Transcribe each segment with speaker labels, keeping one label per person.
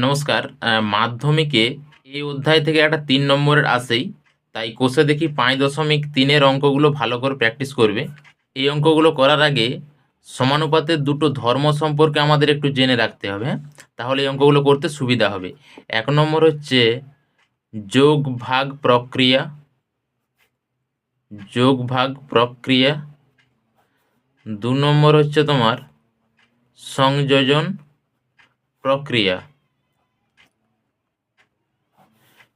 Speaker 1: নমস্কার। মাধ্যমিকে এই অধ্যায় থেকে একটা ৩ নম্বরের আসেই, তাই কোষে দেখি ৫.৩-এর অঙ্কগুলো ভালো করে প্র্যাকটিস করবে। এই অঙ্কগুলো করার আগে সমানুপাতের দুটো ধর্ম সম্পর্কে আমাদের একটু জেনে রাখতে হবে, হ্যাঁ? তাহলে এই অঙ্কগুলো করতে সুবিধা হবে। ১ নম্বর হচ্ছে যোগ ভাগ প্রক্রিয়া, যোগ ভাগ প্রক্রিয়া। ২ নম্বর হচ্ছে তোমার সংযোজন প্রক্রিয়া।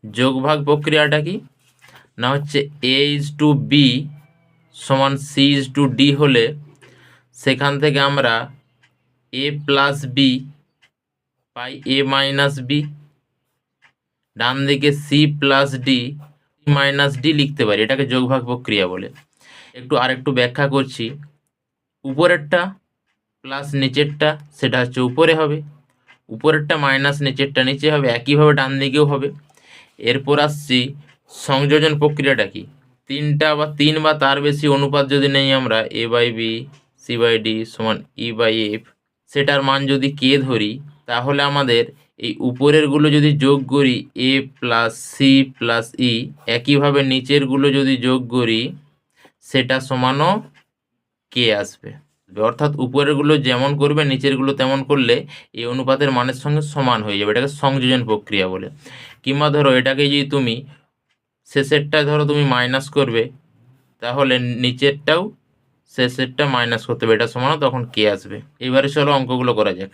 Speaker 1: যোগ ভাগ প্রক্রিয়াটা কি না, হচ্ছে A:B সমান C:D হলে সেখান থেকে আমরা A+B পাই A-B, ডান দিকে C+D লিখতে পারি। এটাকে যোগ ভাগ প্রক্রিয়া বলে। আরেকটু ব্যাখ্যা করছি। উপরেরটা প্লাস নিচেরটা সেটা হচ্ছে উপরে হবে, উপরেরটা মাইনাস নিচেরটা নিচে হবে, একইভাবে ডান দিকেও হবে। এরপর আসছি সংযোজন প্রক্রিয়াটা কি। ৩ বা তার বেশি অনুপাত যদি নেই আমরা A/B C/D সমান E/F, সেটার মান যদি K ধরি, তাহলে আমাদের এই উপরেরগুলো যদি যোগ করি A+C+E, একইভাবে নিচেরগুলো যদি যোগ করি সেটা সমানও K আসবে। অর্থাৎ উপরেরগুলো যেমন করবে নিচেরগুলো তেমন করলে এই অনুপাতের মানের সঙ্গে সমান হয়ে যাবে। এটাকে সংযোজন প্রক্রিয়া বলে। কিংবা ধরো এটাকে যদি তুমি শেষেরটা ধরো তুমি মাইনাস করবে, তাহলে নিচেরটাও শেষেরটা মাইনাস করতে হবে, এটা সমানও তখন কে আসবে। এবারে চলো অঙ্কগুলো করা যাক।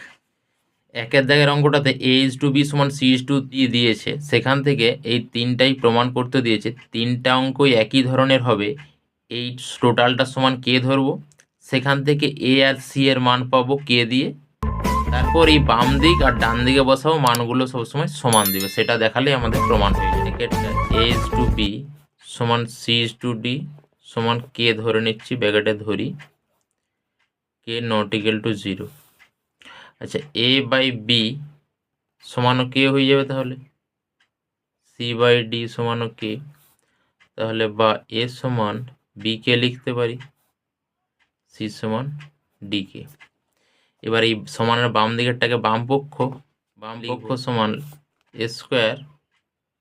Speaker 1: ১-এর দাগের অঙ্কটাতে A:B সমান C:D দিয়েছে, সেখান থেকে এই ৩টাই প্রমাণ করতে দিয়েছে। ৩টা অঙ্কই একই ধরনের হবে। এই টোটালটা সমান কে ধরবো, সেখান থেকে A আর C এর মান পাবো কে দিয়ে, তারপর এই বাম দিক আর ডান দিকে বসাবো, মানগুলো সবসময় সমান দিবে, সেটা দেখালেই আমাদের প্রমাণ হয়ে যায়। এক্ষেত্রে A:B সমান C:D সমান কে ধরে নিচ্ছি, ব্র্যাকেটে ধরি, কে নট ইকুয়াল টু 0। আচ্ছা, A/B সমানও কে হয়ে যাবে, তাহলে C/D সমানও কে, তাহলে বা A সমান B কে লিখতে পারি, C সমান D কে। এবার এই সমানের বাম দিকেরটাকে বাম পক্ষ সমান A square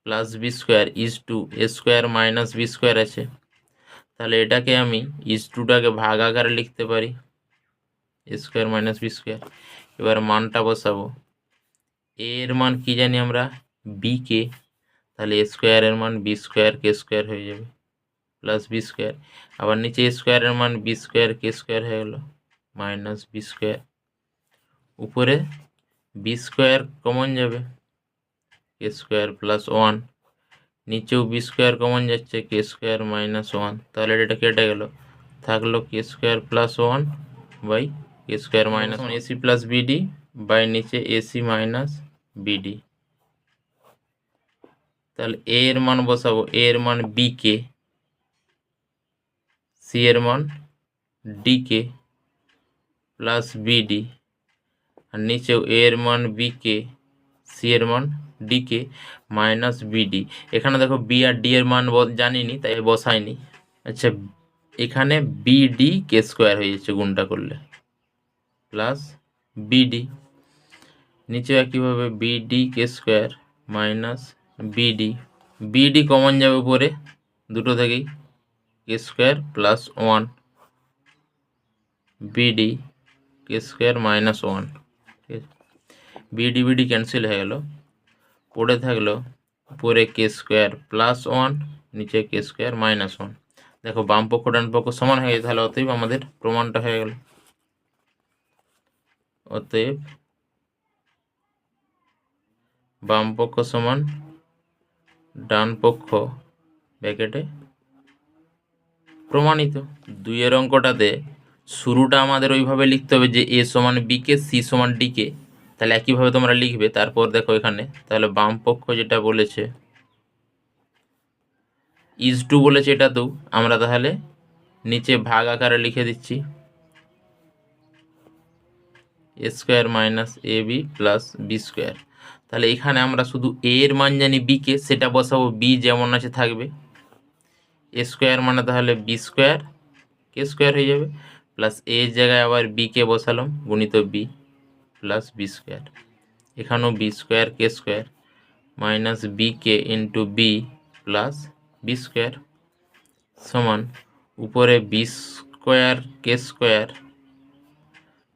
Speaker 1: plus B square is to A square minus B square আছে, তাহলে এটাকে আমি ইজ টুটাকে ভাগ আকারে লিখতে পারি A square minus B square. এবার মানটা বসাবো। A এর মান কি জানি আমরা, B কে, তাহলে A স্কোয়ারের মান B স্কোয়ার কে স্কোয়ার হয়ে যাবে প্লাস B স্কোয়ার। আবার নিচে A স্কোয়ারের মান B স্কোয়ার কে স্কোয়ার হয়ে গেল মাইনাস B স্কোয়ার। উপরে B স্কোয়ার কমন যাবে, কে স্কোয়ার প্লাস 1, নিচেও B স্কোয়ার কমন যাচ্ছে, কে স্কোয়ার মাইনাস 1, তাহলে এটা কেটে গেল, থাকলো K square plus 1 by K square minus AC plus BD by নিচে AC মাইনাস BD। তাহলে A এর মান বসাবো, A এর মান B কে, C এর মান D কে প্লাস BD, আর নিচেও A এর মান B কে, C এর মান D কে মাইনাস BD। এখানে দেখো B আর D এর মান জানিনি, তাই বসাইনি। আচ্ছা, এখানে BD কে স্কোয়ার হয়ে যাচ্ছে গুণটা করলে প্লাস BD, নিচেও একইভাবে BD কে স্কোয়ার মাইনাস BD কমন যাবে উপরে দুটো থেকেই, কে স্কোয়ার প্লাস 1 BD কে স্কোয়ার মাইনাস 1, BD ক্যান্সেল হয়ে গেল, পড়ে থাকলো উপরে কে স্কোয়ার প্লাস 1, নিচে কে স্কোয়ার মাইনাস 1। দেখো বাম পক্ষ ডান পক্ষ সমান হয়ে গেছে, তাহলে অতএব আমাদের প্রমাণটা হয়ে গেল। অতএব বাম পক্ষ সমান ডান পক্ষ ব্র্যাকেটে প্রমাণিত। 2-এর অঙ্কটাতে শুরুটা আমাদের ওইভাবে লিখতে হবে যে A সমান B কে, C সমান D কে, তাহলে একইভাবে তোমরা লিখবে। তারপর দেখো এখানে তাহলে বাম পক্ষ যেটা বলেছে ইজ টু বলেছে, এটা তো আমরা তাহলে নিচে ভাগ আকারে লিখে দিচ্ছি A square minus AB plus B square. তাহলে এখানে আমরা শুধু A এর মান জানি B কে, সেটা বসাবো, B যেমন আছে থাকবে, A স্কোয়ার মানে তাহলে B স্কোয়ার কে স্কোয়ার হয়ে যাবে প্লাস A এর জায়গায় আবার B কে বসালাম গুণিত B প্লাস B স্কোয়ার। এখানেও বি স্কোয়ার কে square minus B K into B plus B square সমান উপরে বি স্কোয়ার কে স্কোয়ার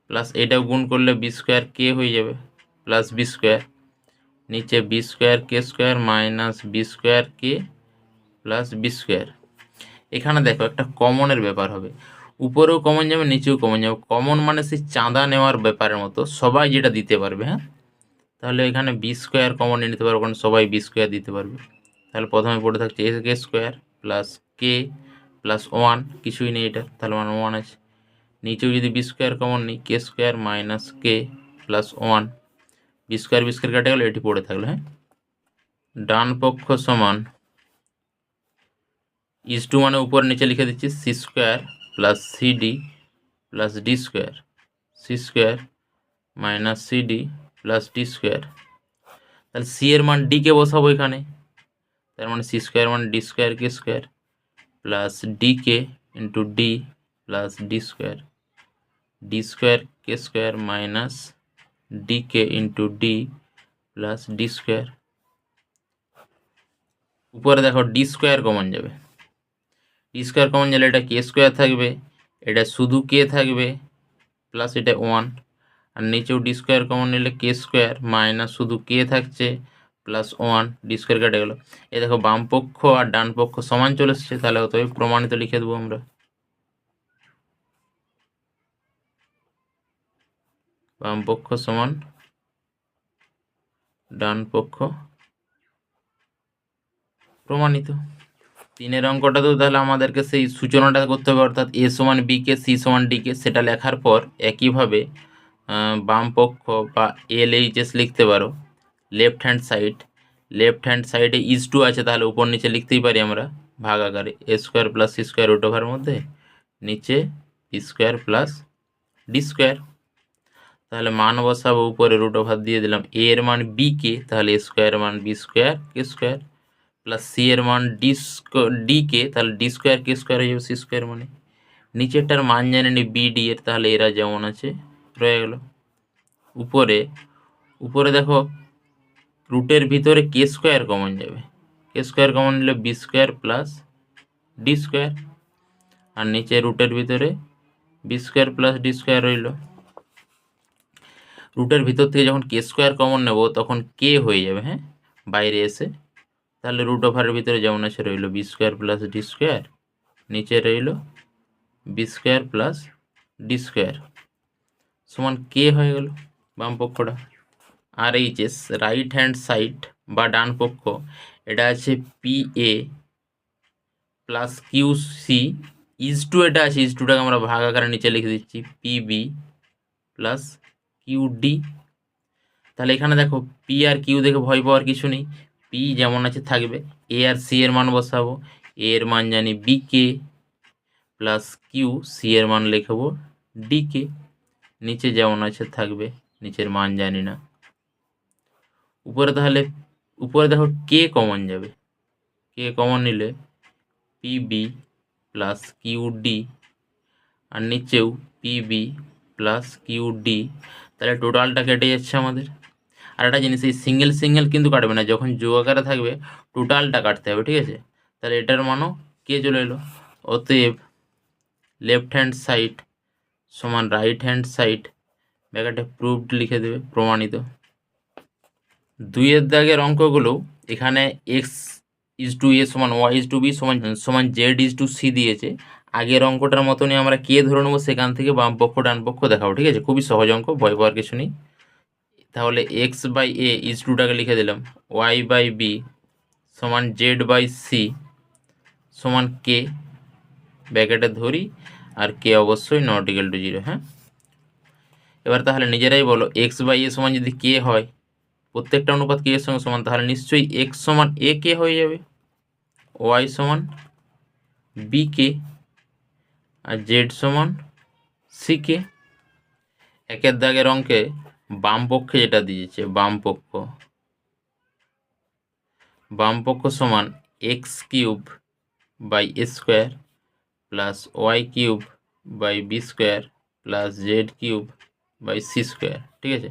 Speaker 1: প্লাস এটাও গুণ করলে বি স্কোয়ার কে হয়ে যাবে প্লাস বি স্কোয়ার, নিচে বি স্কোয়ার কে square minus B square K plus B square. এখানে দেখো একটা কমনের ব্যাপার হবে, উপরেও কমন যাবে নিচেও কমন যাবে। কমন মানে সেই চাঁদা নেওয়ার ব্যাপারের মতো, সবাই যেটা দিতে পারবে। হ্যাঁ, তাহলে এখানে বি স্কোয়ার কমন নিতে পারবো কারণ সবাই বি স্কোয়ার দিতে পারবে। তাহলে প্রথমে পড়ে থাকছে এ কে square plus k plus one, কিছুই নেই এটা, তাহলে মানে ওয়ান আছে। নিচেও যদি বি স্কোয়ার কমন নিই কে square minus k plus one, B square কেটে গেলো, এটি পড়ে থাকলো। হ্যাঁ, ডান পক্ষ সমান ইজ টু মানে উপর নিচে লিখে দিচ্ছি C square plus CD plus D square, C square minus CD plus D square. তাহলে সি এর মান ডি কে বসাবো এখানে, তার মানে সি স্কোয়ার মানে ডি স্কোয়ার কে square plus D K into D plus D square কে square minus D K into D plus D square. উপরে দেখো ডি স্কোয়ার কমন যাবে, ডি স্কোয়ার কমন গেলে এটা কে স্কোয়ার থাকবে, এটা শুধু কে থাকবে প্লাস এটা ওয়ান, আর নিচেও ডি স্কোয়ার কমন নিলে কে স্কোয়ার মাইনাস শুধু কে থাকছে প্লাস ওয়ান, ডি স্কোয়ার কেটে গেলো। এ দেখো বাম পক্ষ আর ডান পক্ষ সমান চলে এসছে, তাহলে অতএব প্রমাণিত লিখে দেবো আমরা। বাম পক্ষ সমান ডান পক্ষ প্রমাণিত। তিনের অঙ্কটাতেও তাহলে আমাদেরকে সেই সূচনাটা করতে হবে, অর্থাৎ এ সমান বি কে সি সমান ডি কে, সেটা লেখার পর একইভাবে বাম পক্ষ বা এল এইচ এস লিখতে পারো। লেফট হ্যান্ড সাইডে ইজ টু আছে, তাহলে উপর নিচে লিখতেই পারি আমরা ভাগ আকারে, a square plus c square root over মধ্যে নিচে B square plus D square. তাহলে মান বসাবো, উপরে রুট ওভার দিয়ে দিলাম এ এর মান বি কে, তাহলে এ স্কোয়ার মান বি স্কোয়ার কে স্কোয়ার প্লাস সি এর মান ডি কে, তাহলে ডি স্কোয়ার কে স্কোয়ার হয়ে যাবে সি স্কোয়ার মানে। নিচেরটার মান জানি নি বি ডি এর, তাহলে এরা যেমন আছে রয়ে গেল। উপরে দেখো রুটের ভিতরে কে স্কোয়ার কমন যাবে, কে স্কোয়ার কমন নিলে b square plus D square, আর নিচে রুটের ভিতরে b square plus D square রইল। রুটের ভিতর থেকে যখন কে স্কোয়ার কমন নেব তখন কে হয়ে যাবে, হ্যাঁ, বাইরে এসে, তাহলে রুট ওভারের ভিতরে যেমন আছে রইল b square plus D square, নিচে রইল b square plus D square সমান কে হয়ে গেল বাম পক্ষটা। আর H S right hand side বা ডান পক্ষ, এটা আছে p a plus q c, is to এটা আছে, ইজ টুটাকে আমরা ভাগ আকারে নিচে লিখে দিচ্ছি P B plus Q D. তাহলে এখানে দেখো পি আর কিউ দেখে ভয় পাওয়ার কিছু নেই, পি যেমন আছে থাকবে, এ আর সি এর মান বসাবো, এ এর মান জানি B k plus q, C এর মান লিখবো ডি কে, নিচে যেমন আছে থাকবে, নিচের মান জানি না। উপরে দেখো কে কমন যাবে, কে কমন নিলে p B plus Q d, আর নিচেও p B plus Q D, তাহলে টোটালটা কেটে যাচ্ছে আমাদের। আর একটা জিনিস, এই সিঙ্গেল কিন্তু কাটবে না, যখন যোগ আকারে থাকবে টোটালটা কাটতে হবে, ঠিক আছে। তাহলে এটার মানও কে চলে এলো। অতএব লেফট হ্যান্ড সাইড সমান রাইট হ্যান্ড সাইড, ব্যাকেটে প্রুভড লিখে দেবে, প্রমাণিত। 2 দাগের অঙ্কগুলো এখানে এক্স ইজ টু এ সমান ওয়াই ইজ টু বি সমান জেড ইজ টু সি দিয়েছে। আগের অঙ্কটার মতনই আমরা কে ধরে নেবো, সেখান থেকে বাম পক্ষ ডান পক্ষ দেখাবো, ঠিক আছে। খুবই সহজ অঙ্ক, ভয় পাওয়ার কিছু নেই। তাহলে এক্স বাই এ ইজ টুটাকে লিখে দিলাম, ওয়াই বাই বি সমান জেড বাই সি সমান কে, ব্যাকেটে ধরি, আর কে অবশ্যই নট ইকুয়াল টু 0। হ্যাঁ, এবার তাহলে নিজেরাই বলো, এক্স বাই এ সমান যদি কে হয়, প্রত্যেকটা অনুপাত কে এর সঙ্গে সমান, তাহলে নিশ্চয়ই এক্স সমান এ কে হয়ে যাবে, ওয়াই সমান বি কে, আর জেড সমান সি কে। একের দাগের অঙ্কে বাম পক্ষে যেটা দিয়েছে, বাম পক্ষ সমান X cube by A square plus Y cube by B square plus Z cube by C square, ঠিক আছে।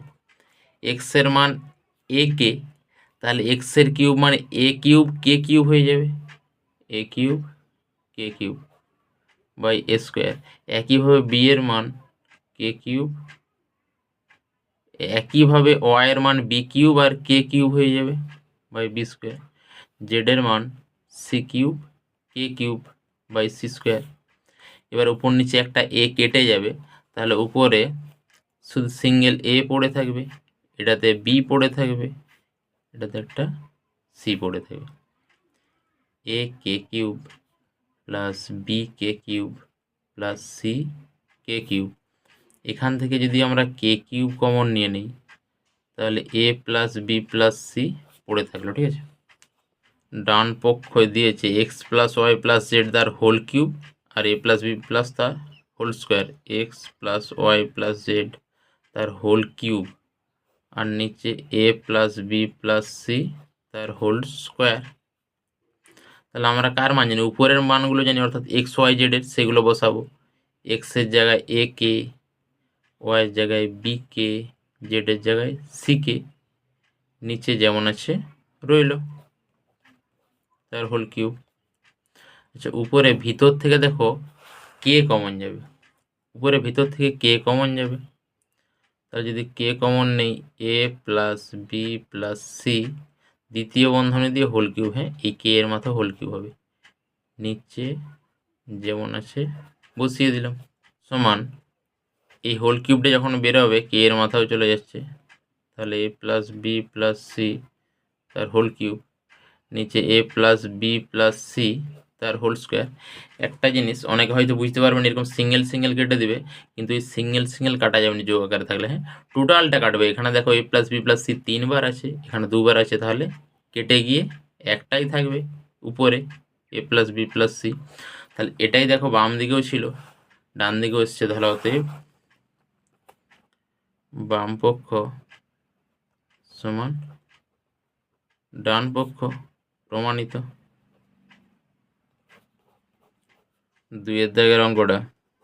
Speaker 1: এক্সের মান এ কে, তাহলে এক্সের কিউব মানে এ কিউব কে কিউব হয়ে যাবে, a cube k cube by A square. একইভাবে বি এর মান কে কিউব, একইভাবে ওয়াই এর মান বি কিউব আর কে কিউব হয়ে যাবে বাই বি স্কোয়ার। জেড এর মান c cube k cube by C square. এবার উপর নিচে একটা এ কেটে যাবে, তাহলে উপরে শুধু সিঙ্গেল এ পড়ে থাকবে, এটাতে বি পড়ে থাকবে, এটাতে একটা সি পড়ে থাকবে। এ কে কিউব প্লাস বি কে cube plus C K cube. এখান থেকে যদি আমরা কে কিউব কমন নিয়ে নিই, তাহলে A plus B plus C পড়ে থাকলো, ঠিক আছে। ডান পক্ষ দিয়েছে X plus Y plus Z তার হোল কিউব আর এ প্লাস বি প্লাস তার whole square, X plus Y plus Z তার হোল কিউব আর নিচে A plus B plus C তার হোল স্কোয়ার। তাহলে আমরা কার মান জানি, উপরের মানগুলো জানি, অর্থাৎ এক্স ওয়াই জেডের, সেগুলো বসাবো। এক্সের জায়গায় এ কে, ওয়াইয়ের জায়গায় বি কে, জেডের জায়গায় সি কে, নিচে যেমন আছে রইল তার হোল কিউব। আচ্ছা, উপরে ভিতর থেকে দেখো কে কমন যাবে, উপরে ভিতর থেকে কে কমন যাবে, তাহলে যদি কে কমন নেই, এ প্লাস বি প্লাস সি দ্বিতীয় বন্ধনী দিয়ে হোল কিউব, হ্যাঁ এই কে এর মাথা হোল কিউব হবে, নিচে যেমন আছে বসিয়ে দিলাম, সমান এই হোল কিউবটা যখন বেরোবে কে এর মাথাও চলে যাচ্ছে, তাহলে A plus B plus C তার হোল কিউব, নিচে A plus B plus C তার হোল স্কোয়ার। একটা জিনিস অনেকে হয়তো বুঝতে পারবেন, এরকম সিঙ্গেল সিঙ্গেল কেটে দিবে, কিন্তু এই সিঙ্গেল সিঙ্গেল কাটা যাবে না যোগ আকারে থাকলে, হ্যাঁ টোটালটা কাটবে। এখানে দেখো এ প্লাস বি প্লাস সি 3বার আছে, এখানে 2বার আছে, তাহলে কেটে গিয়ে একটাই থাকবে উপরে এ প্লাস বি প্লাস সি। তাহলে এটাই দেখো বাম দিকেও ছিল ডান দিকেও এসছে, তাহলে অতএব বাম পক্ষ সমান ডান পক্ষ, প্রমাণিত। 2-এর দাগের অঙ্কটা,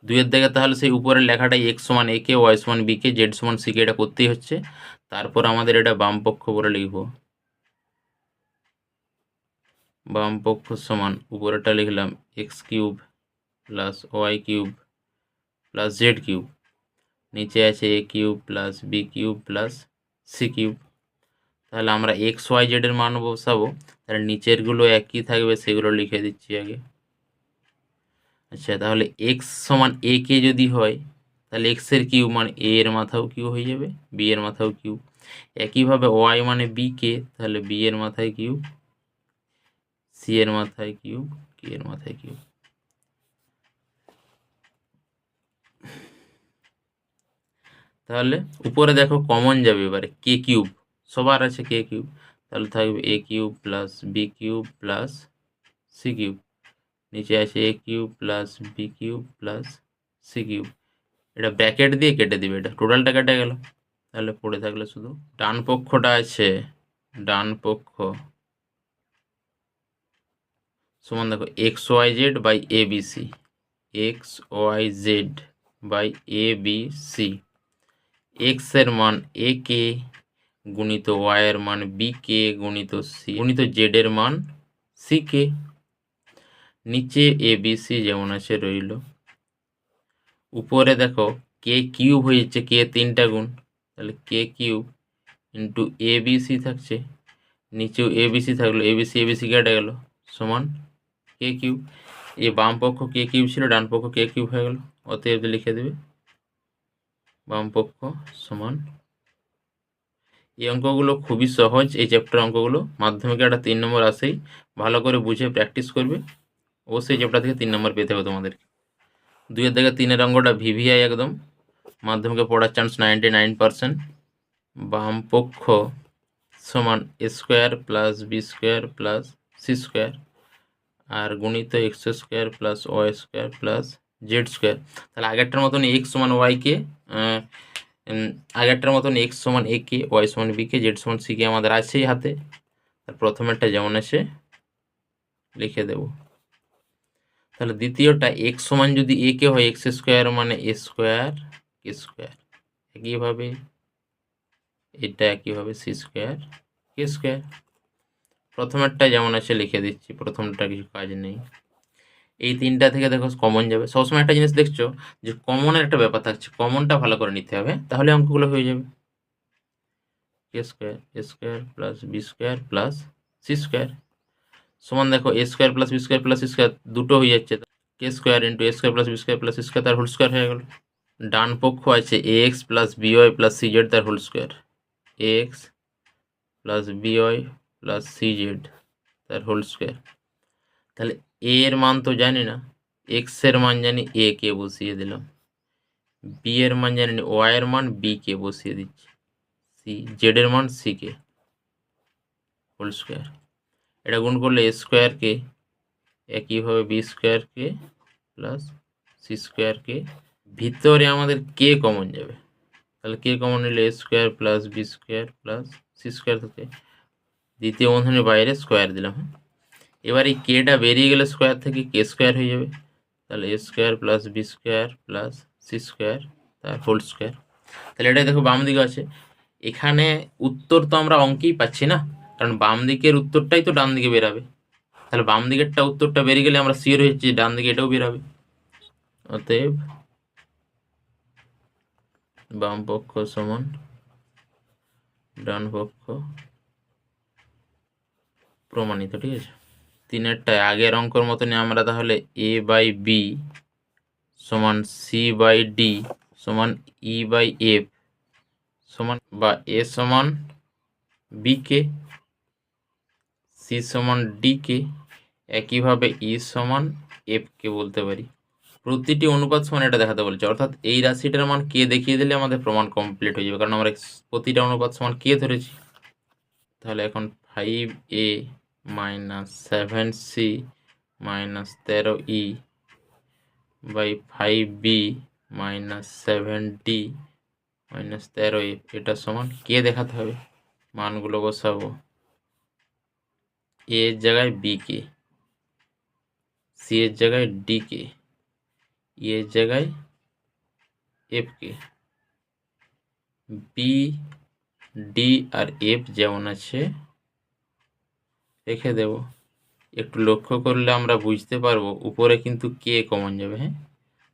Speaker 1: 2-এর দাগে তাহলে সেই উপরের লেখাটাই এক্স সমান এ কে, ওয়াই সমান বি কে, জেড সমান সি কে, এটা করতেই হচ্ছে। তারপর আমাদের এটা বাম পক্ষ বলে লিখব, বাম পক্ষ সমান উপরেটা লিখলাম x cube plus Y cube plus Z cube, নিচে আছে a cube plus b cube plus c cube. তাহলে আমরা এক্স ওয়াই জেডের মান বসাবো, তাহলে নিচেরগুলো একই থাকবে, সেগুলো লিখে দিচ্ছি আগে। আচ্ছা, তাহলে এক্স সমান এ কে যদি হয়, তাহলে এক্সের কিউব মানে এ এর মাথাও কিউব হয়ে যাবে, বি এর মাথাও কিউব। একইভাবে ওয়াই মানে বি কে, তাহলে বি এর মাথায় কিউব, সি এর মাথায় কিউব, কে এর মাথায় কিউব। তাহলে উপরে দেখো কমন যাবে এবারে কে কিউব, সবার আছে কে কিউব, তাহলে থাকবে a cube plus b cube plus c cube, নিচে আছে a cube plus b cube plus c cube. এটা ব্র্যাকেট দিয়ে কেটে দিবে, এটা টোটালটা কেটে গেল, তাহলে পড়ে থাকলে শুধু ডান পক্ষটা আছে, ডান পক্ষ সমান দেখো X Y Z by A B C, X Y Z by A B C. X এর মান এ কে গুণিত ওয়াই এর মান বি কে গুণিত সি গুণিত জেড এর মান সি কে, নিচে এ বি সি যেমন আছে রইল। উপরে দেখো কে কিউব হয়ে যাচ্ছে, কে 3টা গুণ, তাহলে K cube into A B C থাকছে, নিচেও এ বি সি থাকলো, এ বি সি কেটে গেল, সমান কে কিউব। এই বাম পক্ষ কে কিউব ছিল, ডান পক্ষ কে কিউব হয়ে গেল, অতএব লিখে দেবে বাম পক্ষ সমান। এই অঙ্কগুলো খুবই সহজ, এই চ্যাপ্টার অঙ্কগুলো মাধ্যমিকে একটা 3 নম্বর আসেই, ভালো করে বুঝে প্র্যাকটিস করবে, অবশ্যই চ্যাপ্টার থেকে 3 নম্বর পেতে হবে তোমাদের। 2-এর দাগে 3-এর অঙ্কটা ভিভিআই একদম, মাধ্যমিকে পড়ার চান্স 99%। বাম পক্ষ সমান a square plus B square plus c square আর গুণিত x square plus y square plus z square. তাহলে আগেরটার মতন এক্স সমান ওয়াইকে, আগেরটার মতন এক্স সমান এ কে, ওয়াই সমান বি কে, জেড সমান সি কে আমাদের আছেই হাতে, আর প্রথমেরটা যেমন আছে লিখে দেব। তাহলে দ্বিতীয়টা এক্স সমান যদি এ কে হয়, এক্স স্কোয়ার মানে এ স্কোয়ার কে স্কোয়ার, একইভাবে এটা একইভাবে সি স্কোয়ার কে স্কোয়ার। প্রথমেরটা যেমন আছে লিখে দিচ্ছি, প্রথমটা কিছু কাজ নেই। এই তিনটা থেকে দেখো কমন যাবে। সবসময় একটা জিনিস দেখছো যে কমনের একটা ব্যাপার থাকছে, কমনটা ভালো করে নিতে হবে, তাহলে অঙ্কগুলো হয়ে যাবে। K square a square plus B square plus c square সমান দেখো a square plus B square plus c square দুটো হয়ে যাচ্ছে, k square into a square plus B square plus c square তার হোল স্কোয়ার হয়ে গেল। ডান পক্ষ আছে a x plus b y plus c z তার whole square, a x plus b y plus c z তার হোল স্কোয়ার। তাহলে a এর মান তো জানি না, এক্স এর মান জানি, এ কে বসিয়ে দিলাম, বি এর মান জানি, ওয়াই এর মান বি কে বসিয়ে দিচ্ছি, সি জেড এর মান সি কে হোল স্কোয়ার। এটা গুণ করলে এ স্কোয়ারকে একইভাবে বি স্কোয়ারকে প্লাস সি স্কোয়ারকে, ভিতরে আমাদের কে কমন যাবে, তাহলে কে কমন নিলে a square plus B square plus c square থেকে দ্বিতীয় বন্ধনীর বাইরে স্কোয়ার দিলাম। এবার এই কেটা বেরিয়ে গেলে স্কোয়ার থেকে কে স্কোয়ার হয়ে যাবে, তাহলে a square plus B square plus c square তার হোল স্কোয়ার। তাহলে এটাই দেখো বাম দিকে আছে। এখানে উত্তর তো আমরা অঙ্কেই পাচ্ছি না, কারণ বাম দিকের উত্তরটাই তো ডান দিকে বেরাবে। তাহলে বাম দিকেরটা উত্তরটা বেরিয়ে গেলে আমরা শিওর হয়েছি ডান দিকে এটাও বেরাবে। অতএব বাম পক্ষ সমান ডান পক্ষ প্রমাণিত। ঠিক আছে, তিনেরটায় আগের অঙ্কর মতনই আমরা তাহলে এ বাই বি সমান সি বাই ডি সমান ই বাই এফ সমান বা এ সমান বি কে, সি সমান ডি কে, একইভাবে ই সমান এফ কে বলতে পারি। প্রতিটি অনুপাত সমান এটা দেখাতে বলছে, অর্থাৎ এই রাশিটার মান কে দেখিয়ে দিলে আমাদের প্রমাণ কমপ্লিট হয়ে যাবে, কারণ আমরা প্রতিটা অনুপাত সমান কে ধরেছি। তাহলে এখন 5a minus 7c minus 13e by 5b minus 7d minus 13f এটা সমান কে দেখাতে হবে। মানগুলো বসাবো, এ এর জায়গায় বি কে, সি এর জায়গায় ডি কে, ই এর জায়গায় এফ কে, বি ডি আর এফ যেমন আছে রেখে দেব। একটু লক্ষ্য করলে আমরা বুঝতে পারবো উপরে কিন্তু কে কমন যাবে। হ্যাঁ,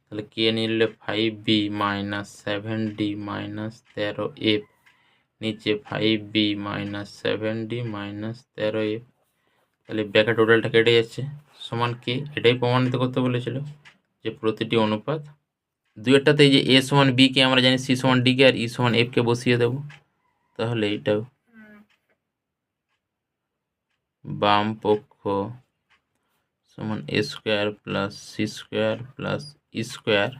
Speaker 1: তাহলে কে নিলে 5b minus 7d minus 13f, নিচে 5b minus 7d minus 13f, তাহলে ব্র্যাকেট টোটালটা কেটে যাচ্ছে সমান কে। এটাই প্রমাণিত করতে বলেছিল যে প্রতিটি অনুপাত দুইটাতে এই যে এ সমান বি কে আমরা জানি, সি সমান ডি কে আর ই সমান এফ কে বসিয়ে দেব। তাহলে এইটাও বাম পক্ষ সমান a square plus c square plus e square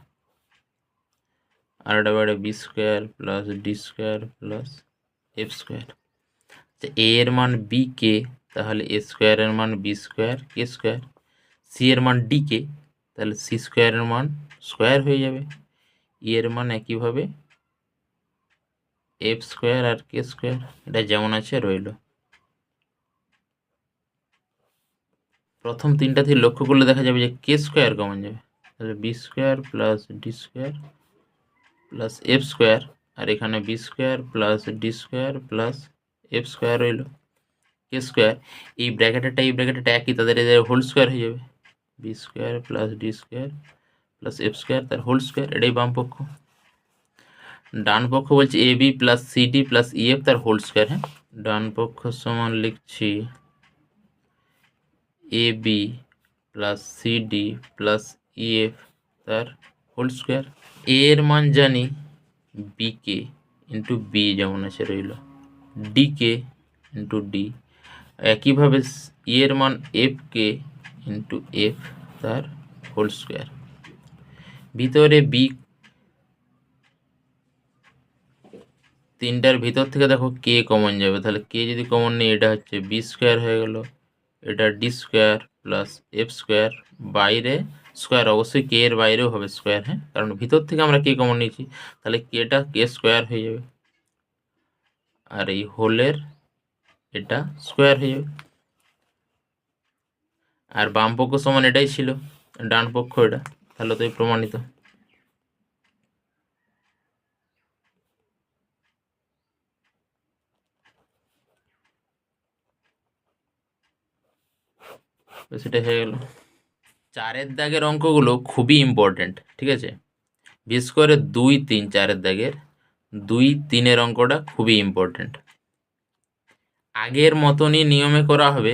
Speaker 1: আর এটা বাড়ে b square plus D square plus f square. A এর মান বি কে, তাহলে এ স্কোয়ারের মান বি স্কোয়ার কে স্কোয়ার, সি এর মান ডি কে, তাহলে সি স্কোয়ারের মান স্কোয়ার হয়ে যাবে, ই এর মান একইভাবে এফ স্কোয়ার আর কে স্কোয়ার, এটা যেমন আছে রইল। প্রথম তিনটা থেকে লক্ষ্য করলে দেখা যাবে যে কে স্কোয়ার কমন যাবে, তাহলে b square plus D square plus f square, আর এখানে b square plus D square plus f square রইল। কে স্কোয়ার এই ব্র্যাকেটেরটা এই ব্র্যাকেটেরটা একই, তাদের এদের হোল স্কোয়ার হয়ে যাবে, b square plus D square plus f square তার হোল স্কোয়ার, এটাই বাম পক্ষ। ডান পক্ষ বলছে a b plus c d plus e f তার হোল স্কোয়ার। হ্যাঁ, ডান পক্ষ সমান লিখছি a b plus c d plus e f তার হোল স্কোয়ার। এ এর মান জানি বি কে ইন্টু বি যেমন আছে রইল, ডি কে ইন্টু ডি, একইভাবে ই এর মান এফ কে ইন্টু এফ তার হোল স্কোয়ার। ভিতরে বি তিনটার ভিতর থেকে দেখো কে কমন যাবে, তাহলে কে যদি কমন নেই এটা হচ্ছে বি স্কোয়ার হয়ে গেল, এটা D square plus f square, বাইরে স্কোয়ার অবশ্যই কে এর বাইরেও হবে স্কোয়ার। হ্যাঁ, কারণ ভিতর থেকে আমরা কে কমন নিয়েছি, তাহলে কেটা কে স্কোয়ার হয়ে যাবে আর এই হোলের এটা স্কোয়ার হয়ে যাবে। আর বাম পক্ষ সমান এটাই ছিল, ডান পক্ষ এটা, তাহলে তো প্রমাণিত। সেটা হয়ে গেল। 4-এর দাগের অঙ্কগুলো খুবই ইম্পর্টেন্ট, ঠিক আছে? বিশেষ করে 2, 3, 4-এর দাগের 2, 3-এর অঙ্কটা খুবই ইম্পর্টেন্ট। আগের মতনই নিয়মে করা হবে,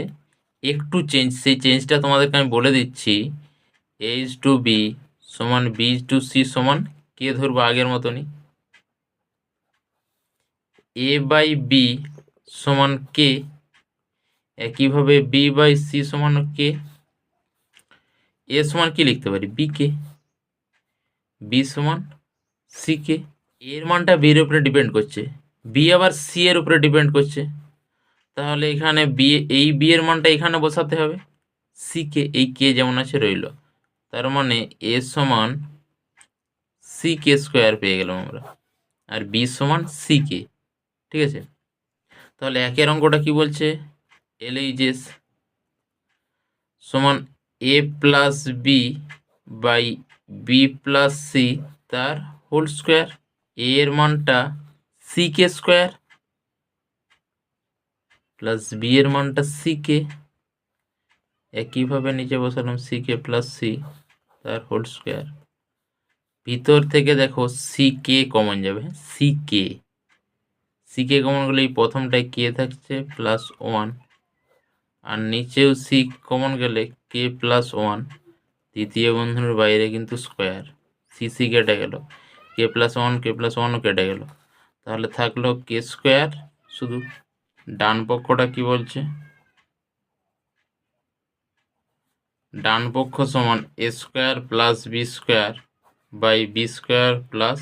Speaker 1: একটু চেঞ্জ, সেই চেঞ্জটা তোমাদেরকে আমি বলে দিচ্ছি। a/b সমান b/c সমান কে ধরবো আগের মতনই, a/b সমান কে, একইভাবে b/c সমান কে। a সমান কি লিখতে পারি, b কে, b সমান c কে। এর মানটা b এর উপরে ডিপেন্ড করছে, b আবার c এর উপরে ডিপেন্ড করছে, তাহলে এখানে বি, এই বি এর মানটা এখানে বসাতে হবে, সি কে, এই কে যেমন আছে রইল, তার মানে এ সমান সি কে স্কোয়ার পেয়ে গেলাম আমরা, আর বি সমান সি কে, ঠিক আছে? তাহলে একের অঙ্কটা কি বলছে, LHS সমান a plus b by b plus C তার হোল স্কোয়ার। এ এর মানটা c k square plus b এর মানটা সি কে, একইভাবে নিচে বসালাম সি কে প্লাস সি তার হোল স্কোয়ার। ভিতর থেকে দেখো সি কে কমন যাবে, সি কে কমন গেলে এই প্রথমটায় কে থাকছে প্লাস 1, আর নিচেও সি কমন গেলে কে প্লাস 1, তৃতীয় বন্ধনীর বাইরে কিন্তু স্কোয়ার, সি কেটে গেল, কে প্লাস 1ও কেটে গেল, তাহলে থাকলো কে স্কোয়ার শুধু। ডান পক্ষটা কি বলছে, ডান পক্ষ সমান a square plus B square by B square plus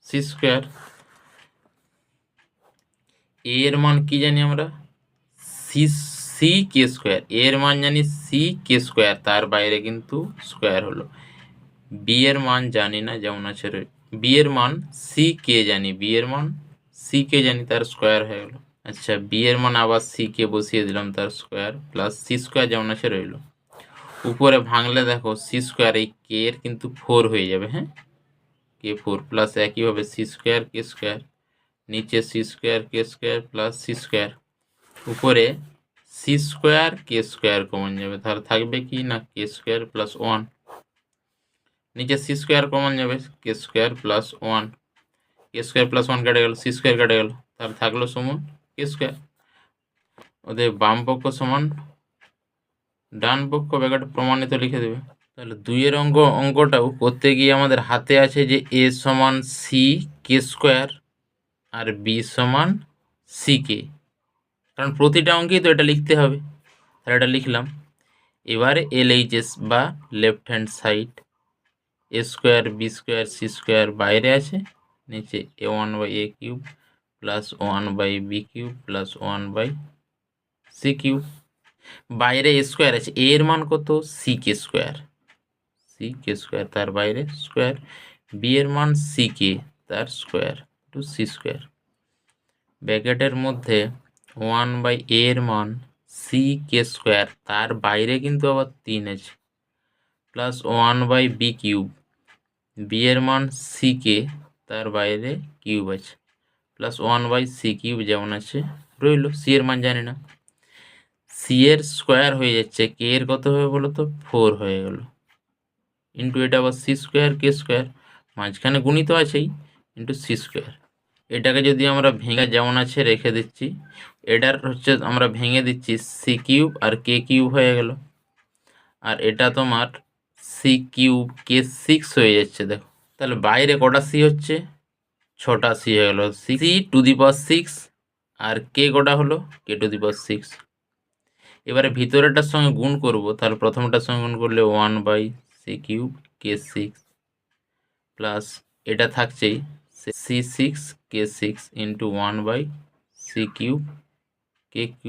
Speaker 1: c square. এর মান কি জানি আমরা, সি কে স্কোয়ার, এর মান জানি সি কে স্কোয়ার, তার বাইরে কিন্তু স্কোয়ার হলো। বি এর মান জানি না, যেমন আছে বি এর মান সি কে জানি, বি এর মান সি কে জানি, তার স্কোয়ার হয়ে গেল। আচ্ছা, বি এর মান আবার সি কে বসিয়ে দিলাম, তার স্কোয়ার প্লাস সি স্কোয়ার যেমন আছে রইল। উপরে ভাঙলে দেখো সি স্কোয়ার, এই কে এর কিন্তু 4 হয়ে যাবে, হ্যাঁ, কে 4 প্লাস একইভাবে সি স্কোয়ার কে স্কোয়ার, নিচে সি স্কোয়ার কে স্কোয়ার প্লাস সি স্কোয়ার, উপরে সি স্কোয়ার কে স্কোয়ার কমন যাবে, তাহলে থাকবে কি না কে স্কোয়ার প্লাস 1, নিচে সি স্কোয়ার কমন যাবে কে স্কোয়ার প্লাস 1, কে স্কোয়ার প্লাস 1 কেটে গেল, সি স্কোয়ার কেটে গেল, তাহলে থাকলো সমান কে স্কোয়ার। ওদের বাম পক্ষ সমান ডান পক্ষ, ব্যাপারটা প্রমাণিত লিখে দেবে। তাহলে 2-এর অঙ্কটাও করতে গিয়ে আমাদের হাতে আছে যে এ সমান সি কে স্কোয়ার আর বি সমান সি কে, কারণ প্রতিটা অঙ্কেই তো এটা লিখতে হবে, তাহলে এটা লিখলাম। এবারে LHS বা left hand side, a square b square C square বাইরে আছে, নিচে a1/a³ plus 1/b³ plus 1/c³, বাইরে স্কোয়ার আছে, এর মান কত সি কে স্কোয়ার, তার বাইরে স্কোয়ার, বি এর মান সি কে তার স্কোয়ার টু সি স্কোয়ার, ব্র্যাকেটের মধ্যে 1/a এর মান সি কে স্কোয়ার, তার বাইরে কিন্তু আবার 3 আছে, প্লাস 1/b³, বি এর মান সি কে তার বাইরে কিউব আছে, প্লাস 1/c³ যেমন আছে রইল, সি এর মান জানি না, সি এর স্কোয়ার হয়ে যাচ্ছে, কে এর কত হবে বলো তো 4 হয়ে গেল, ইন্টু এটা আবার সি স্কোয়ার কে স্কোয়ার, মাঝখানে গুণিত আছেই, ইন্টু সি স্কোয়ার। এটাকে যদি আমরা ভেঙে যেমন আছে রেখে দিচ্ছি, এটার হচ্ছে আমরা ভেঙে দিচ্ছি c³ আর k³ হয়ে গেল, আর এটা তোমার c³ k6 হয়ে যাচ্ছে, দেখো তাহলে বাইরে কটা সি হচ্ছে, 6টা সি হয়ে গেল, c⁶ আর কে কটা হলো k⁶। এবারে ভিতরেটার সঙ্গে গুণ করব, তাহলে প্রথমটার সঙ্গে গুণ করলে 1/c³ k6 প্লাস এটা থাকছেই c6 k6 into 1/c³ k³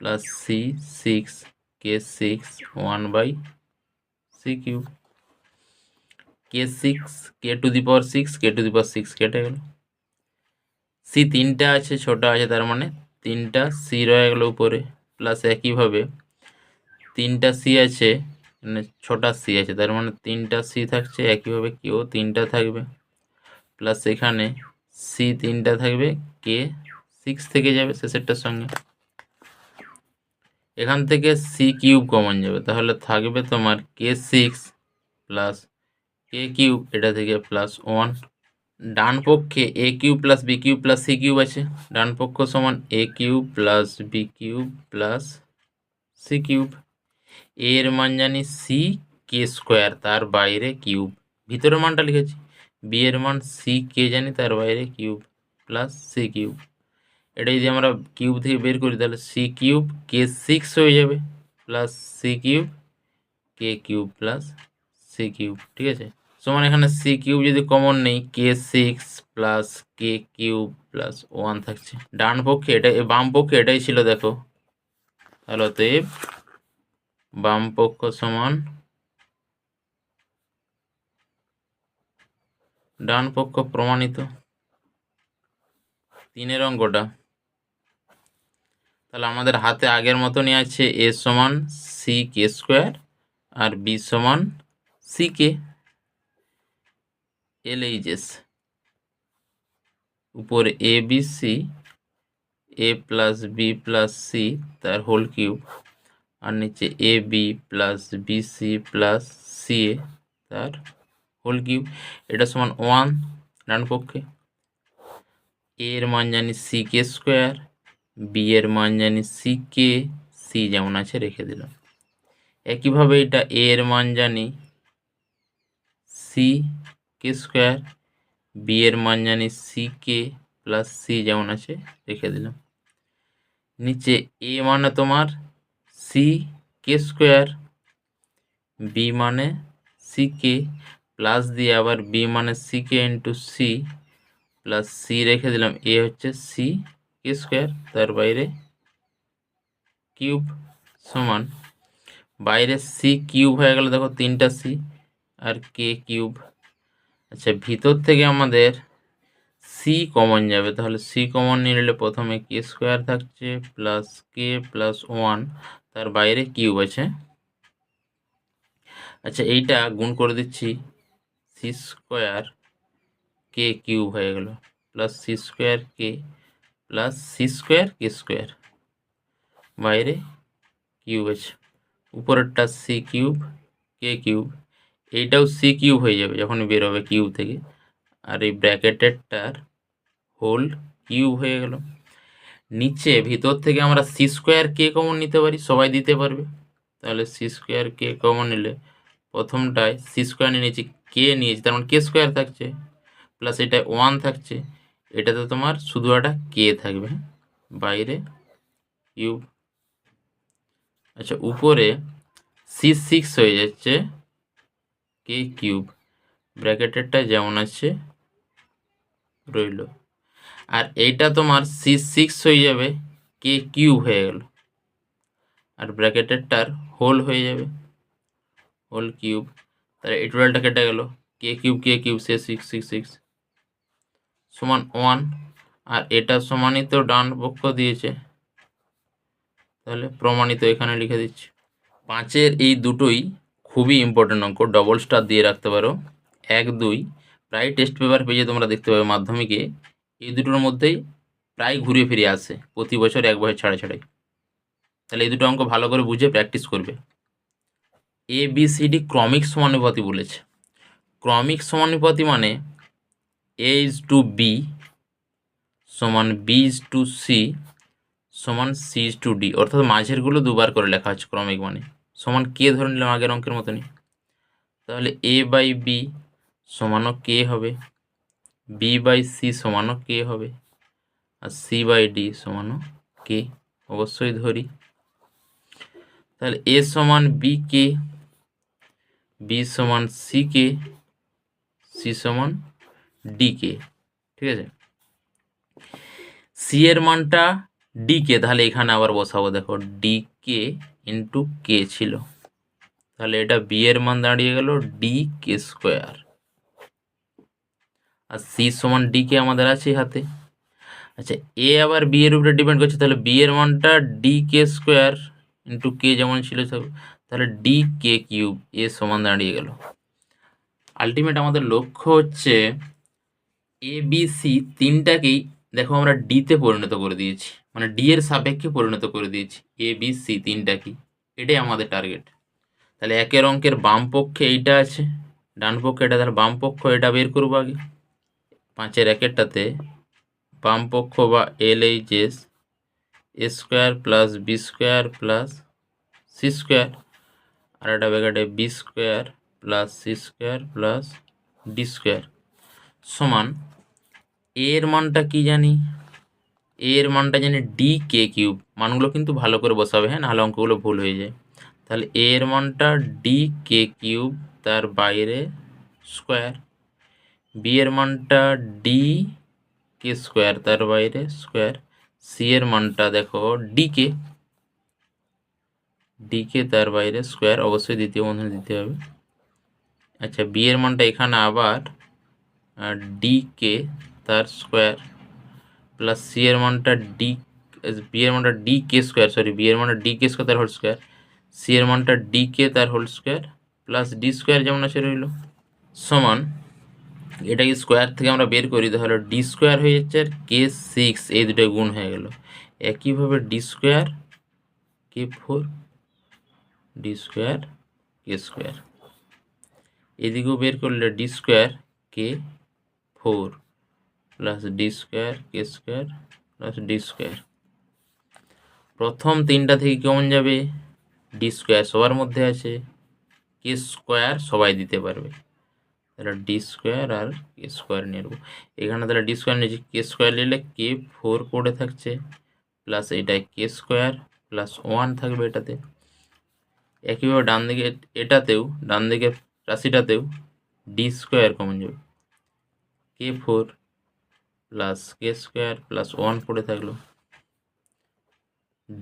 Speaker 1: plus c6 k6 1/c³ k6 k⁶ কেটে গেল, সি 3টা আছে, ছোট আছে, তার মানে 3টা সি রয়ে গেল উপরে, প্লাস একইভাবে 3টা সি আছে, মানে ছোটা সি আছে, তার মানে 3টা সি থাকছে, একইভাবে কেও 3টা থাকবে, প্লাস এখানে সি 3টা থাকবে, কে 6 থেকে যাবে শেষেরটার সঙ্গে, এখান থেকে সি কিউব কমন যাবে, তাহলে থাকবে তোমার k6 প্লাস কে কিউব, এটা থেকে +1। ডান পক্ষে a cube plus b cube plus c cube আছে, ডান পক্ষ সমান a cube plus b cube plus c cube. A এর মান জানি সি কে স্কোয়ার, তার বাইরে কিউব, ভিতরের মানটা লিখেছি। বি এর মান সি কে জানি, তার বাইরে কিউব প্লাস সি কিউব। এটা যদি আমরা কিউব থেকে বের করি তাহলে সি কিউব k6 হয়ে যাবে plus c cube k cube plus c cube, ঠিক আছে। সমান এখানে সি কিউব যদি কমন নেই, k6 প্লাস কে কিউব প্লাস 1 থাকছে। ডান পক্ষে এটা, বাম পক্ষে এটাই ছিল দেখো, তাহলে অতএব বাম পক্ষ সমান ডান পক্ষ প্রমাণিত। 3 অঙ্কটা তাহলে আমাদের হাতে আগের মতনই আছে, এ সমান সি কে স্কোয়ার আর বি সমান সি কে। LHS উপরে a B c, a plus B plus C তার হোল কিউব, আর নিচে a b plus b c plus c a তার হোল কিউব। এটা সমান 1 ডান পক্ষে। এ এর মান জানি সি কে স্কোয়ার, বি এর মান জানি সি কে, সি যেমন আছে রেখে দিলাম। একইভাবে এটা এ এর মান জানি সি কে স্কোয়ার, বি এর মান জানি সি কে প্লাস সি যেমন আছে রেখে দিলাম। নিচে এ মানে তোমার সি কে স্কোয়ার, বি মানে সি কে, প্লাস দিয়ে আবার বি মানে C K into C plus C রেখে দিলাম। এ হচ্ছে সি কে স্কোয়ার, তার বাইরে কিউব সমান, বাইরে সি কিউব হয়ে গেল দেখো 3টা সি আর কে কিউব। আচ্ছা, ভিতর থেকে আমাদের সি কমন যাবে, তাহলে সি কমন নিয়ে নিলে প্রথমে কে স্কোয়ার থাকছে প্লাস কে প্লাস 1, তার বাইরে কিউব আছে। আচ্ছা, এইটা গুণ করে দিচ্ছি, সি স্কোয়ার কে কিউব হয়ে গেল plus c square K plus c square কে স্কোয়ার, বাইরে কিউব আছে। উপরেরটা সি কিউব কে কিউব, এইটাও সি কিউব হয়ে যাবে যখন বেরোবে কিউব থেকে, আর এই ব্র্যাকেটেরটার হোল কিউব হয়ে গেল। নিচে ভিতর থেকে আমরা সি স্কোয়ার কে কমন নিতে পারি, সবাই দিতে পারবে। তাহলে সি স্কোয়ার কে কমন নিলে প্রথমটায় সি স্কোয়ার নিয়ে নিয়েছি, কে নিয়েছি, তার মানে কে স্কোয়ার থাকছে প্লাস এটা 1 থাকছে, এটাতে তোমার শুধু একটা কে থাকবে, বাইরে কিউব। আচ্ছা, উপরে C6 হয়ে যাচ্ছে কে কিউব, ব্র্যাকেটেরটা যেমন আছে রইল, আর এইটা তোমার C6 হয়ে যাবে কে কিউব হয়ে গেল, আর ব্র্যাকেটেরটার হোল হয়ে যাবে হোল কিউব। তাহলে এই টোটালটা কেটে গেল, কে কিউব সে 6 সমান 1, আর এটা সমানই তো ডান পক্ষ দিয়েছে, তাহলে প্রমাণিত এখানে লিখে দিচ্ছি। 5-এর এই দুটোই খুবই ইম্পর্টেন্ট অঙ্ক, ডবল স্টার দিয়ে রাখতে পারো। 1-2 প্রায় টেস্ট পেপার পেজে তোমরা দেখতে পাবে মাধ্যমিকে, এই দুটোর মধ্যেই প্রায় ঘুরে ফিরে আসে প্রতি বছর 1 বছর ছাড়াই। তাহলে এই দুটো অঙ্ক ভালো করে বুঝে প্র্যাকটিস করবে। ABCD ক্রমিক সমানুপাতি বলেছে। ক্রমিক সমানুপাতি মানে A:B সমান B:C সমান C:D, অর্থাৎ মাঝেরগুলো দুবার করে লেখা হচ্ছে ক্রমিক মানে, সমান কে ধরে নিলাম আগের অঙ্কের মতনই। তাহলে A/B সমানও কে হবে, B/C সমানও কে হবে, আর C/D সমানও কে, অবশ্যই ধরি। তাহলে A সমান বি কে, বি সমান সি কে, সি সমান ডি কে, ঠিক আছে। সি এর মানটা ডি কে, তাহলে এখানে আবার বসাবো, দেখো ডি কে ইন্টু কে ছিল, তাহলে এটা বি এর মান দাঁড়িয়ে গেল ডি কে স্কোয়ার, আর সি সমান ডি কে আমাদের আছে হাতে। আচ্ছা, এ আবার বি এর উপরে ডিপেন্ড করছে, তাহলে বি এর মানটা ডি কে স্কোয়ার ইন্টু কে যেমন ছিল সব, তাহলে ডি কে কিউব, এ সমান দাঁড়িয়ে গেল। আলটিমেট আমাদের লক্ষ্য হচ্ছে এ বি সি তিনটাকেই দেখো আমরা ডিতে পরিণত করে দিয়েছি, মানে ডি এর সাপেক্ষে পরিণত করে দিয়েছি। এ বি সি তিনটা কি, এটাই আমাদের টার্গেট। তাহলে একের অঙ্কের বাম পক্ষে এইটা আছে, ডান পক্ষে এটা, তাহলে বাম পক্ষ এটা বের করবো আগে। 5-এর একেরটাতে বাম পক্ষ বা LHS a square plus B square plus c square, আর একটা ব্র্যাকেটে b square plus c square plus D square সমান এর মানটা কি জানি, এর মানটা জানি ডি কে কিউব। মানগুলো কিন্তু ভালো করে বসাবে, হ্যাঁ, নাহলে অঙ্কগুলো ভুল হয়ে যায়। তাহলে এর মানটা ডি কে কিউব, তার বাইরে স্কোয়ার। বি এর মানটা ডি কে স্কোয়ার, তার বাইরে স্কোয়ার। সি এর মানটা দেখো ডিকে, ডিকে তার বাইরে স্কোয়ার, অবশ্যই দ্বিতীয় বন্ধনী দিতে হবে। আচ্ছা, বি এর মানটা এখানে আবার ডিকে তার স্কোয়ার প্লাস সি এর মানটা ডি, বি এর মানটা ডি কে স্কোয়ার, সরি বি এর মানটা ডি কে স্কোয়ার তার হোল স্কোয়ার, সি এর মানটা ডি কে তার whole square plus D square যেমন আছে রইল, সমান এটাকে স্কোয়ার থেকে আমরা বের করি, তাহলে ডি স্কোয়ার হয়ে যাচ্ছে আর কে 6, এই দুটো গুণ হয়ে গেল। একইভাবে ডি স্কোয়ার কে 4, ডি স্কোয়ার কে স্কোয়ার, এদিকেও বের করলে ডি স্কোয়ার কে 4 প্লাস ডি স্কোয়ার কে স্কোয়ার প্লাস ডি স্কোয়ার। প্রথম তিনটা থেকে কেমন যাবে, ডি স্কোয়ার সবার মধ্যে আছে, কে স্কোয়ার সবাই দিতে পারবে, তাহলে ডি স্কোয়ার আর কে স্কোয়ার নেব এখানে। তাহলে ডি স্কোয়ার নিয়েছি, কে স্কোয়ার নিলে কে 4 পড়ে থাকছে প্লাস এটাই কে স্কোয়ার প্লাস 1 থাকবে এটাতে। একইভাবে ডান দিকে এটাতেও, ডান দিকের রাশিটাতেও ডি স্কোয়ার কমন যাবে, কে 4 প্লাস কে স্কোয়ার প্লাস 1 পড়ে থাকলো,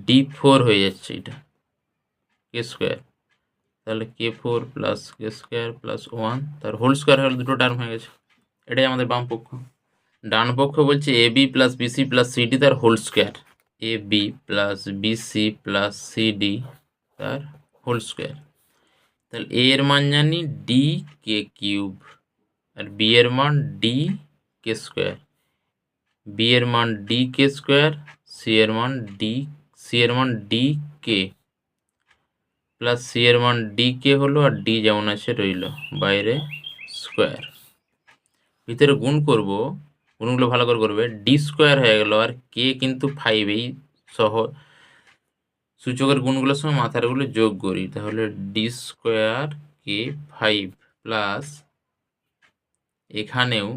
Speaker 1: ডি 4 হয়ে যাচ্ছে এটা কে স্কোয়ার, তাহলে কে 4 প্লাস কে স্কোয়ার প্লাস 1 তার হোল স্কোয়ার হলে দুটো টার্ম হয়ে গেছে। এটাই আমাদের বাম পক্ষ। ডান পক্ষ বলছে a b plus b c plus c d তার whole square, a b plus b c plus c d তার হোল স্কোয়ার। তাহলে এ এর মান জানি ডি কে কিউব, আর বি এর মান ডি কে স্কোয়ার, বি এর মান ডি কে স্কোয়ার, সি এর মান ডি কে প্লাস সি এর মান ডি কে হলো, আর ডি যেমন আছে রইল, বাইরে স্কোয়ার। ভিতরে গুণ করব, গুণগুলো ভালো করে করবে, ডি স্কোয়ার হয়ে গেল আর কে কিন্তু 5, এই সহ সূচকের গুণগুলোর সঙ্গে মাথারগুলো যোগ করি, তাহলে ডি স্কোয়ার কে 5 প্লাস এখানেও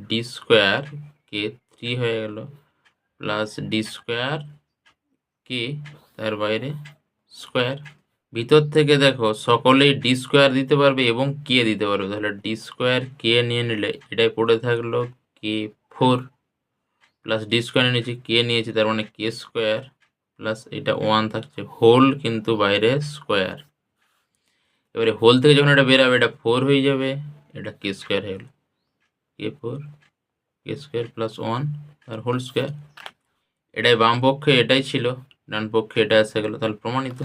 Speaker 1: ডি স্কোয়ার কে 3 হয়ে গেল প্লাস ডি স্কোয়ার কে তার বাইরে স্কোয়ার। ভিতর থেকে দেখো সকলেই ডি স্কোয়ার দিতে পারবে এবং কে দিতে পারবে, তাহলে ডি স্কোয়ার কে নিয়ে নিলে এটাই পড়ে থাকলো কে 4 প্লাস ডি স্কোয়ার নিয়েছি, কে নিয়েছি, তার মানে কে স্কোয়ার প্লাস এটা 1 থাকছে, হোল কিন্তু বাইরে স্কোয়ার। এবারে হোল থেকে যখন এটা বেরাবে এটা 4 হয়ে যাবে, এটা কে স্কোয়ার হয়ে গেল, কে 4 কে স্কোয়ার প্লাস 1 আর হোল স্কোয়ার। এটাই বাম পক্ষে এটাই ছিল, ডান পক্ষে এটা এসে গেল, তাহলে প্রমাণিত।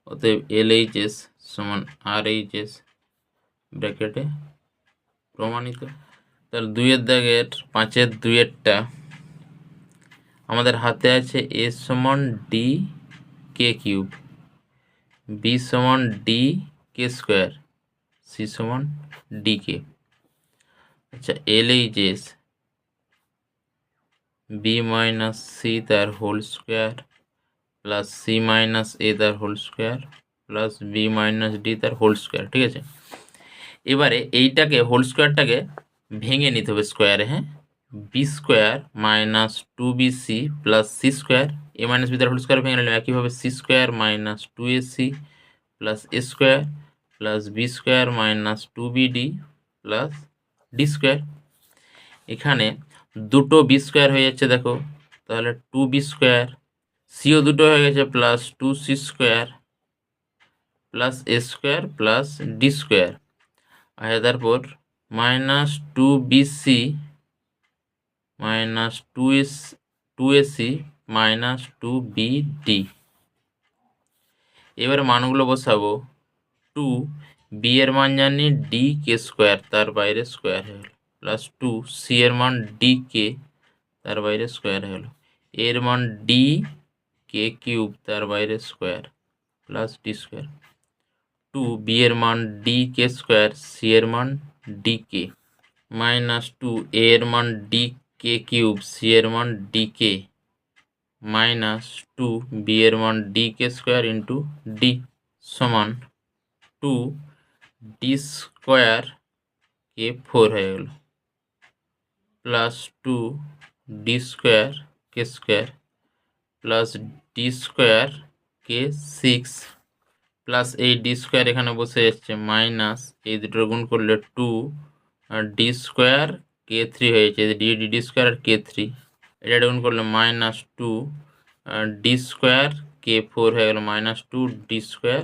Speaker 1: অতএব LHS সমান RHS ব্র্যাকেটে প্রমাণিত। তাহলে 2-এর দাগের 5-এর 2-এরটা আমাদের হাতে আছে এ সমান ডি কে কিউব, বি সমান ডি কে স্কোয়ার, সি সমান ডি কে। আচ্ছা, LHS বি মাইনাস সি তার whole square plus c minus a তার whole square plus b minus d তার হোল স্কোয়ার, ঠিক আছে। এবারে এইটাকে হোল স্কোয়ারটাকে ভেঙে নিতে হবে স্কোয়ারে, হ্যাঁ, b square minus 2bc plus c square, a minus b তার হোল স্কোয়ার ভেঙে নিলাম, একইভাবে c square minus 2ac plus a square plus B square minus 2bd plus D square. এখানে দুটো বি স্কোয়ার হয়ে যাচ্ছে দেখো, তাহলে 2b স্কোয়ার, সিও দুটো হয়ে গেছে plus 2c square plus a square plus D square. আচ্ছা, তারপর minus 2bc minus 2ac minus 2bd। এবারে মানগুলো বসাবো, 2 বি এর মান জানি d কে স্কোয়ার, তার বাইরে স্কোয়ার হয়ে গেল, প্লাস 2 সি এর মান d কে, তার বাইরে স্কোয়ার হয়ে গেল। এর মান ডি কে কিউব তার বাইরে square plus D square. 2 B এর মান ডি কে স্কোয়ার, সি এর মান ডি কে, মাইনাস 2 এ এর মান ডি কে কিউব, সি এর মান ডি কে, মাইনাস 2 বি এর মান ডি কে স্কোয়ার ইন্টু ডি সমান 2 ডি স্কোয়ার কে 4 হয়ে গেল প্লাস 2 ডি স্কোয়ার কে স্কোয়ার প্লাস ডি স্কোয়ার কে 6 প্লাস এই ডি স্কোয়ার এখানে বসে যাচ্ছে, মাইনাস এই দুটো গুণ করলে 2 ডি স্কোয়ার কে 3 হয়েছে, ডি স্কোয়ার আর কে 3, এটা গুণ করলে মাইনাস 2 ডি স্কোয়ার কে 4 হয়ে গেল মাইনাস 2 ডি স্কোয়ার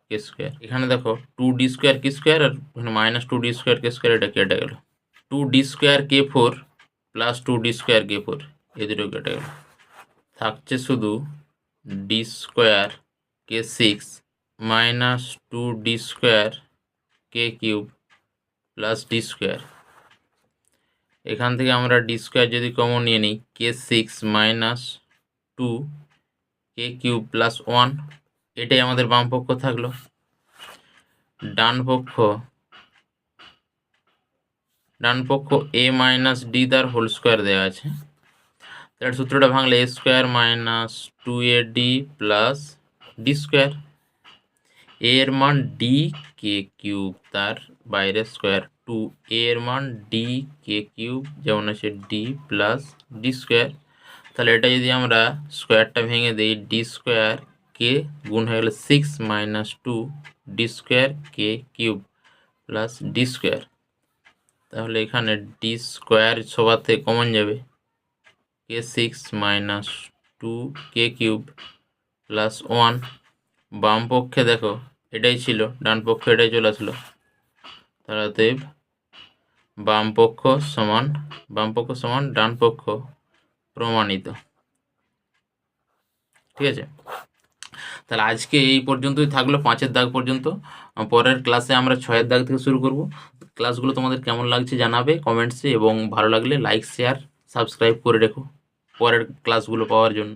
Speaker 1: কে স্কোয়ার। এখানে দেখো 2 ডি স্কোয়ার কে স্কোয়ার আর এখানে মাইনাস 2 ডি স্কোয়ার কে স্কোয়ার, এটা কেটে গেল। 2 ডি স্কোয়ার কে 4 প্লাস 2 ডি স্কোয়ার কে 4 এই দুটো কেটে গেল, থাকছে শুধু ডি স্কোয়ার কে 6 মাইনাস 2 ডি স্কোয়ার কে কিউব প্লাস ডি স্কোয়ার। এখান থেকে আমরা ডি স্কোয়ার যদি কমন নিয়ে নিই, কে 6 মাইনাস 2 কে কিউব প্লাস 1, এটাই আমাদের বাম পক্ষ থাকলো। ডান পক্ষ এ মাইনাস ডি তার হোল স্কোয়ার দেওয়া আছে, তার সূত্রটা ভাঙলে a square minus 2ad plus D square, এর মান ডি কে কিউব তার বাইরে স্কোয়ার, 2 এর মান ডি কে কিউব যেমন আছে ডি প্লাস ডি স্কোয়ার। তাহলে এটা যদি আমরা স্কোয়ারটা ভেঙে দিই, ডি স্কোয়ার কে গুণ হয়ে গেল 6 মাইনাস 2 ডি স্কোয়ার কে কিউব প্লাস ডি স্কোয়ার। তাহলে এখানে ডি স্কোয়ার সবার থেকে কমন যাবে, কে 6 মাইনাস 2 কে কিউব প্লাস 1। বাম পক্ষে দেখো এটাই ছিল, ডান পক্ষে এটাই চলে আসলো, তাহলে অতএব বাম পক্ষ সমান ডান পক্ষ প্রমাণিত। ঠিক আছে, তাহলে আজকে এই পর্যন্তই থাকলো 5-এর দাগ পর্যন্ত। পরের ক্লাসে আমরা 6-এর দাগ থেকে শুরু করব। ক্লাসগুলো তোমাদের কেমন লাগছে জানাবে কমেন্টসে, এবং ভালো লাগলে লাইক শেয়ার সাবস্ক্রাইব করে রেখো পরের ক্লাসগুলো পাওয়ার জন্য।